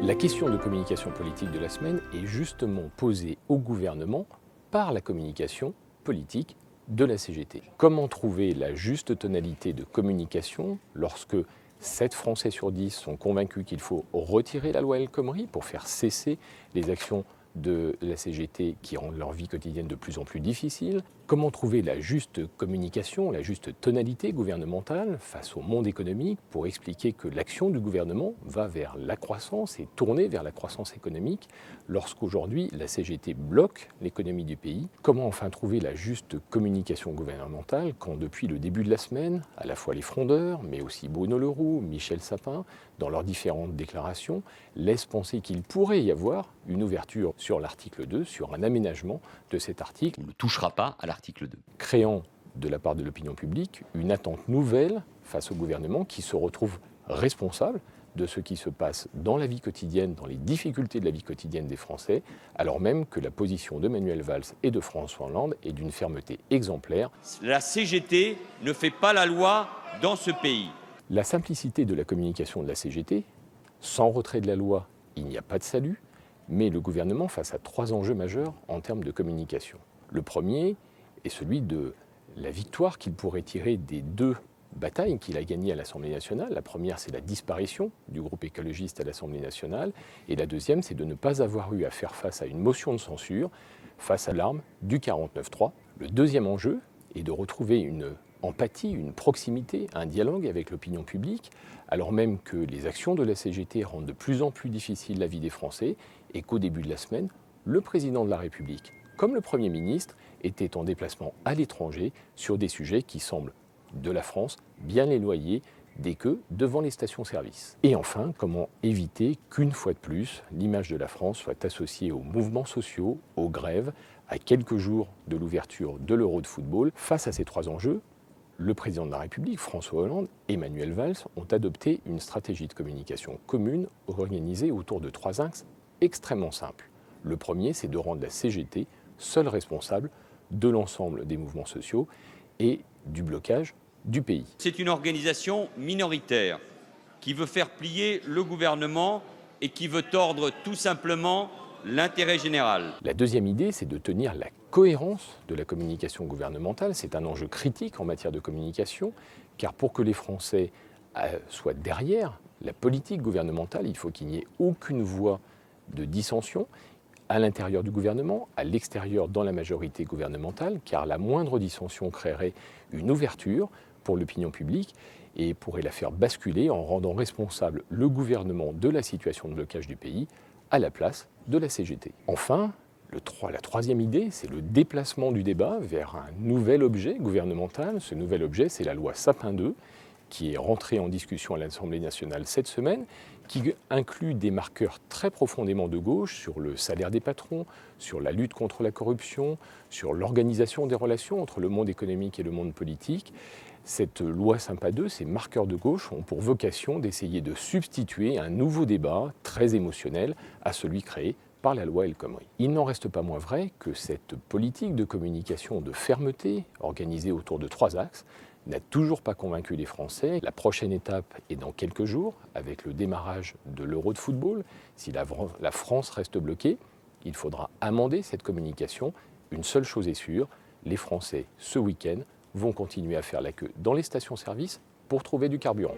La question de communication politique de la semaine est justement posée au gouvernement par la communication politique de la CGT. Comment trouver la juste tonalité de communication lorsque 7 Français sur 10 sont convaincus qu'il faut retirer la loi El Khomri pour faire cesser les actions de la CGT qui rendent leur vie quotidienne de plus en plus difficile? Comment trouver la juste communication, la juste tonalité gouvernementale face au monde économique pour expliquer que l'action du gouvernement va vers la croissance et tournée vers la croissance économique lorsqu'aujourd'hui la CGT bloque l'économie du pays? Comment enfin trouver la juste communication gouvernementale quand depuis le début de la semaine, à la fois les frondeurs, mais aussi Bruno Le Roux, Michel Sapin, dans leurs différentes déclarations, laissent penser qu'il pourrait y avoir une ouverture sur l'article 2, sur un aménagement de cet article, On ne touchera pas à l'article 2. créant de la part de l'opinion publique une attente nouvelle face au gouvernement qui se retrouve responsable de ce qui se passe dans la vie quotidienne, dans les difficultés de la vie quotidienne des Français, alors même que la position de Manuel Valls et de François Hollande est d'une fermeté exemplaire. La CGT ne fait pas la loi dans ce pays. La simplicité de la communication de la CGT, sans retrait de la loi, il n'y a pas de salut, met le gouvernement face à 3 enjeux majeurs en termes de communication. Le premier est celui de la victoire qu'il pourrait tirer des 2 batailles qu'il a gagnées à l'Assemblée nationale. La première, c'est la disparition du groupe écologiste à l'Assemblée nationale. Et la deuxième, c'est de ne pas avoir eu à faire face à une motion de censure face à l'arme du 49-3. Le deuxième enjeu est de retrouver une empathie, une proximité, un dialogue avec l'opinion publique, alors même que les actions de la CGT rendent de plus en plus difficile la vie des Français et qu'au début de la semaine, le président de la République, comme le Premier ministre, était en déplacement à l'étranger sur des sujets qui semblent de la France bien éloignés des queues devant les stations-service. Et enfin, comment éviter qu'une fois de plus, l'image de la France soit associée aux mouvements sociaux, aux grèves, à quelques jours de l'ouverture de l'Euro de football? Face à ces 3 enjeux, le président de la République, François Hollande, et Manuel Valls ont adopté une stratégie de communication commune organisée autour de 3 axes extrêmement simples. Le premier, c'est de rendre la CGT seule responsable de l'ensemble des mouvements sociaux et du blocage du pays. C'est une organisation minoritaire qui veut faire plier le gouvernement et qui veut tordre tout simplement l'intérêt général. La deuxième idée, c'est de tenir la cohérence de la communication gouvernementale. C'est un enjeu critique en matière de communication, car pour que les Français soient derrière la politique gouvernementale, il faut qu'il n'y ait aucune voie de dissension à l'intérieur du gouvernement, à l'extérieur dans la majorité gouvernementale, car la moindre dissension créerait une ouverture pour l'opinion publique et pourrait la faire basculer en rendant responsable le gouvernement de la situation de blocage du pays à la place de la CGT. Enfin, la troisième idée, c'est le déplacement du débat vers un nouvel objet gouvernemental. Ce nouvel objet, c'est la loi Sapin 2, qui est rentrée en discussion à l'Assemblée nationale cette semaine, qui inclut des marqueurs très profondément de gauche sur le salaire des patrons, sur la lutte contre la corruption, sur l'organisation des relations entre le monde économique et le monde politique. Cette loi Sapin 2, ces marqueurs de gauche ont pour vocation d'essayer de substituer un nouveau débat très émotionnel à celui créé par la loi El Khomri. Il n'en reste pas moins vrai que cette politique de communication de fermeté, organisée autour de 3 axes, n'a toujours pas convaincu les Français. La prochaine étape est dans quelques jours, avec le démarrage de l'Euro de football. Si la France reste bloquée, il faudra amender cette communication. Une seule chose est sûre, les Français, ce week-end, vont continuer à faire la queue dans les stations-service pour trouver du carburant.